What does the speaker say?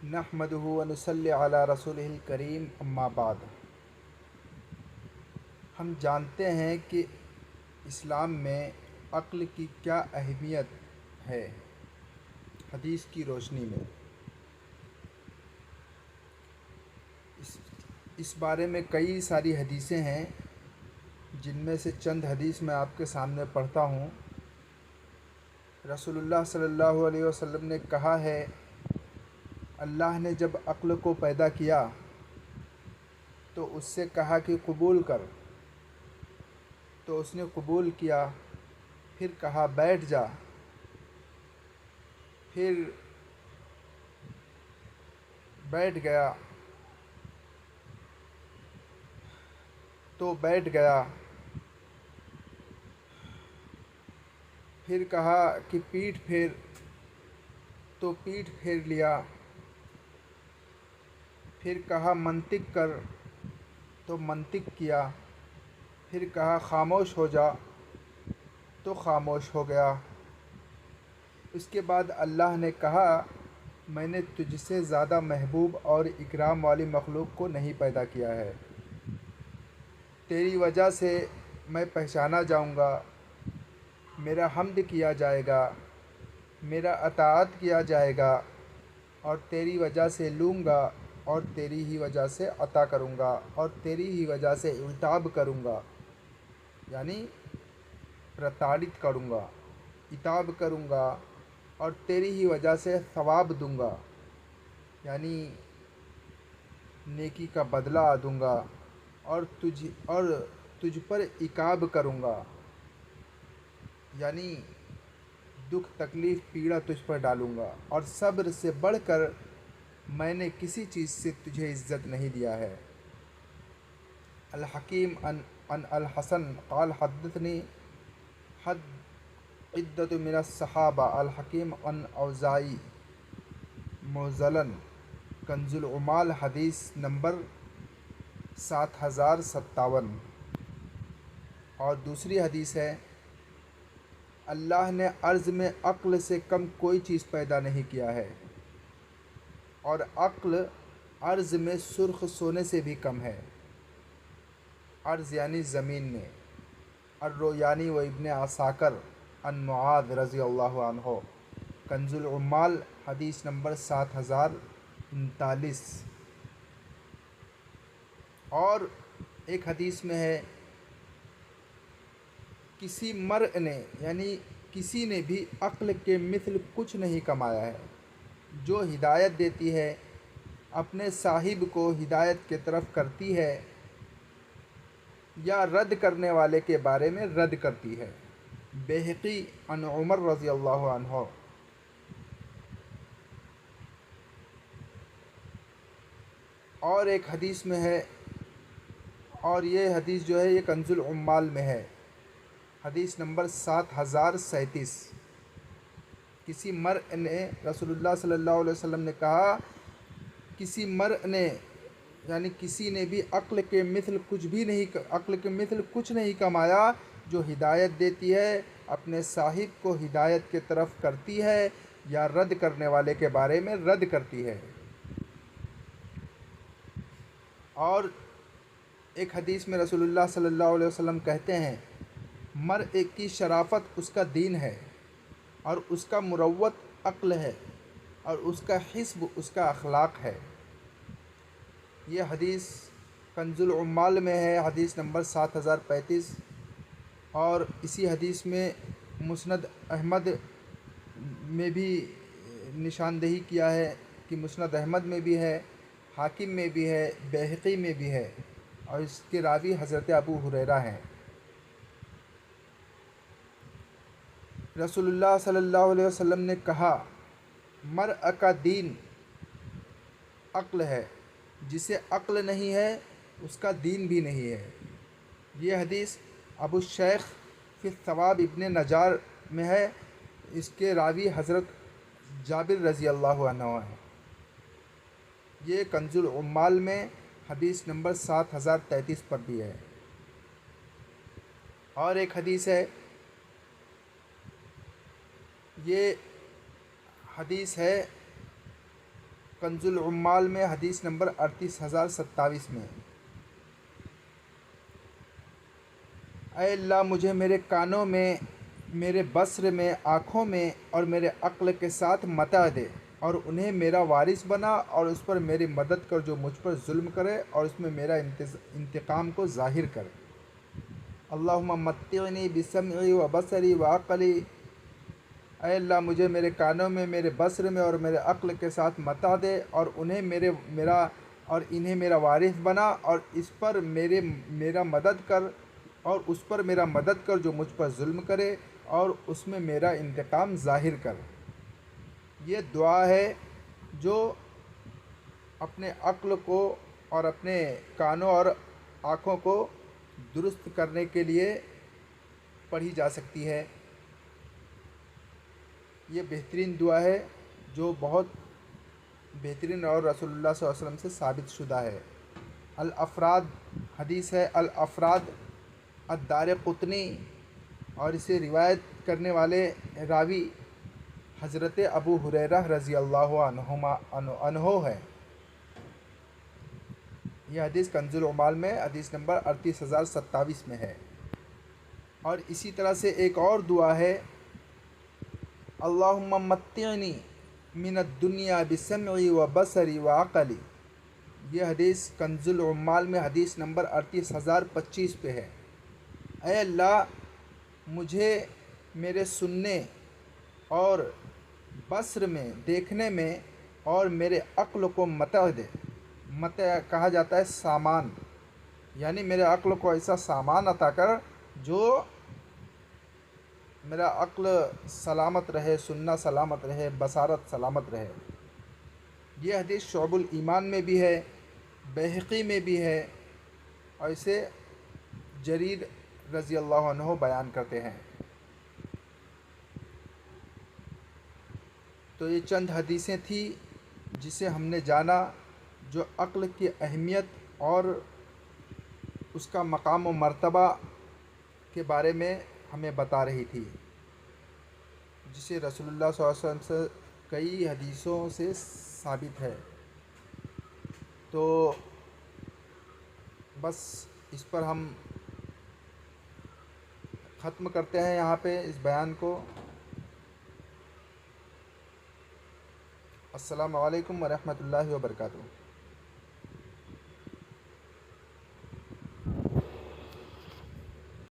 نحمدہ ونصلی علی رسولہ الکریم اما بعد۔ ہم جانتے ہیں کہ اسلام میں عقل کی کیا اہمیت ہے۔ حدیث کی روشنی میں اس بارے میں کئی ساری حدیثیں ہیں، جن میں سے چند حدیث میں آپ کے سامنے پڑھتا ہوں۔ رسول اللہ صلی اللہ علیہ وسلم نے کہا ہے، اللہ نے جب عقل کو پیدا کیا تو اس سے کہا کہ قبول کر، تو اس نے قبول کیا۔ پھر کہا بیٹھ جا، پھر بیٹھ گیا تو بیٹھ گیا۔ پھر کہا کہ پیٹھ پھیر، تو پیٹھ پھیر لیا۔ پھر کہا منطق کر، تو منطق کیا۔ پھر کہا خاموش ہو جا، تو خاموش ہو گیا۔ اس کے بعد اللہ نے کہا، میں نے تجھ سے زیادہ محبوب اور اکرام والی مخلوق کو نہیں پیدا کیا ہے۔ تیری وجہ سے میں پہچانا جاؤں گا، میرا حمد کیا جائے گا، میرا اطاعت کیا جائے گا، اور تیری وجہ سے لوں گا، اور تیری ہی وجہ سے عطا کروں گا، اور تیری ہی وجہ سے عتاب کروں گا، یعنی پرتاڑت کروں گا، عتاب کروں گا، اور تیری ہی وجہ سے ثواب دوں گا، یعنی نیکی کا بدلہ دوں گا، اور تجھ پر عقاب کروں گا، یعنی دکھ تکلیف پیڑا تجھ پر ڈالوں گا، اور صبر سے بڑھ کر میں نے کسی چیز سے تجھے عزت نہیں دیا ہے۔ الحکیم عن الحسن قال حدثنی عدۃ من الصحابہ الحکیم عن اوزاعی معضلاً کنز العمال حدیث نمبر 7057۔ اور دوسری حدیث ہے، اللہ نے ارض میں عقل سے کم کوئی چیز پیدا نہیں کیا ہے، اور عقل ارض میں سرخ سونے سے بھی کم ہے۔ ارض یعنی زمین میں۔ الرویانی و ابن عساکر عن معاذ رضی اللہ عنہ کنز العمال حدیث نمبر 7039۔ اور ایک حدیث میں ہے، کسی مرء نے یعنی کسی نے بھی عقل کے مثل کچھ نہیں کمایا ہے۔ جو ہدایت دیتی ہے اپنے صاحب کو ہدایت کی طرف کرتی ہے، یا رد کرنے والے کے بارے میں رد کرتی ہے۔ بیہقی عن عمر رضی اللہ عنہ۔ اور ایک حدیث میں ہے، اور یہ حدیث جو ہے یہ کنز العمال میں ہے، حدیث نمبر 7037۔ کسی مرء نے، رسول اللہ صلی اللہ علیہ وسلم نے کہا، کسی مرء نے یعنی کسی نے بھی عقل کے مثل کچھ نہیں کمایا، جو ہدایت دیتی ہے اپنے صاحب کو ہدایت کی طرف کرتی ہے، یا رد کرنے والے کے بارے میں رد کرتی ہے۔ اور ایک حدیث میں رسول اللہ صلی اللہ علیہ وسلم کہتے ہیں، مرء کی شرافت اس کا دین ہے، اور اس کا مروت عقل ہے، اور اس کا حسب اس کا اخلاق ہے۔ یہ حدیث کنز العمال میں ہے، حدیث نمبر 7035۔ اور اسی حدیث میں مسند احمد میں بھی نشاندہی کیا ہے کہ مسند احمد میں بھی ہے، حاکم میں بھی ہے، بیہقی میں بھی ہے، اور اس کے راوی حضرت ابو ہریرہ ہیں۔ رسول اللہ صلی اللہ علیہ وسلم نے کہا، مرء کا دین عقل ہے، جسے عقل نہیں ہے اس کا دین بھی نہیں ہے۔ یہ حدیث ابو الشیخ فی الثواب ابن نجار میں ہے، اس کے راوی حضرت جابر رضی اللہ عنہ ہیں۔ یہ کنز العمال میں حدیث نمبر 7033 پر بھی ہے۔ اور ایک حدیث ہے، یہ حدیث ہے کنز العمال میں حدیث نمبر 38027 میں، اے اللہ مجھے میرے کانوں میں، میرے بصر میں، آنکھوں میں اور میرے عقل کے ساتھ متا دے، اور انہیں میرا وارث بنا، اور اس پر میری مدد کر جو مجھ پر ظلم کرے، اور اس میں میرا انتقام کو ظاہر کر۔ اللہم متعنی بسمعی و بصری و عقلی، اے اللہ مجھے میرے کانوں میں، میرے بصر میں اور میرے عقل کے ساتھ متا دے، اور انہیں میرا وارث بنا، اور اس پر میرا مدد کر، اور اس پر میرا مدد کر جو مجھ پر ظلم کرے، اور اس میں میرا انتقام ظاہر کر۔ یہ دعا ہے جو اپنے عقل کو اور اپنے کانوں اور آنکھوں کو درست کرنے کے لیے پڑھی جا سکتی ہے۔ یہ بہترین دعا ہے جو بہت بہترین اور رسول اللہ صلی اللہ علیہ وسلم سے ثابت شدہ ہے۔ الافراد حدیث ہے، الافراد الدارقطنی، اور اسے روایت کرنے والے راوی حضرت ابو ہریرہ رضی اللہ عنہ ہے۔ یہ حدیث کنز العمال میں حدیث نمبر 38027 میں ہے۔ اور اسی طرح سے ایک اور دعا ہے، اللہم متعنی من الدنیا بسمعی و بصری و عقلی۔ یہ حدیث کنز العمال میں حدیث نمبر 38025 پہ ہے۔ اے اللہ مجھے میرے سننے اور بصر میں، دیکھنے میں، اور میرے عقل کو متع دے۔ متع کہا جاتا ہے سامان، یعنی میرے عقل کو ایسا سامان عطا کر جو میرا عقل سلامت رہے، سننا سلامت رہے، بصارت سلامت رہے۔ یہ حدیث شعب الایمان میں بھی ہے، بہقی میں بھی ہے، اور اسے جریر رضی اللہ عنہ بیان کرتے ہیں۔ تو یہ چند حدیثیں تھیں جسے ہم نے جانا، جو عقل کی اہمیت اور اس کا مقام و مرتبہ کے بارے میں ہمیں بتا رہی تھی، جسے رسول اللہ صلی اللہ علیہ وسلم سے کئی حدیثوں سے ثابت ہے۔ تو بس اس پر ہم ختم کرتے ہیں یہاں پہ اس بیان کو۔ السلام علیکم ورحمۃ اللہ وبرکاتہ۔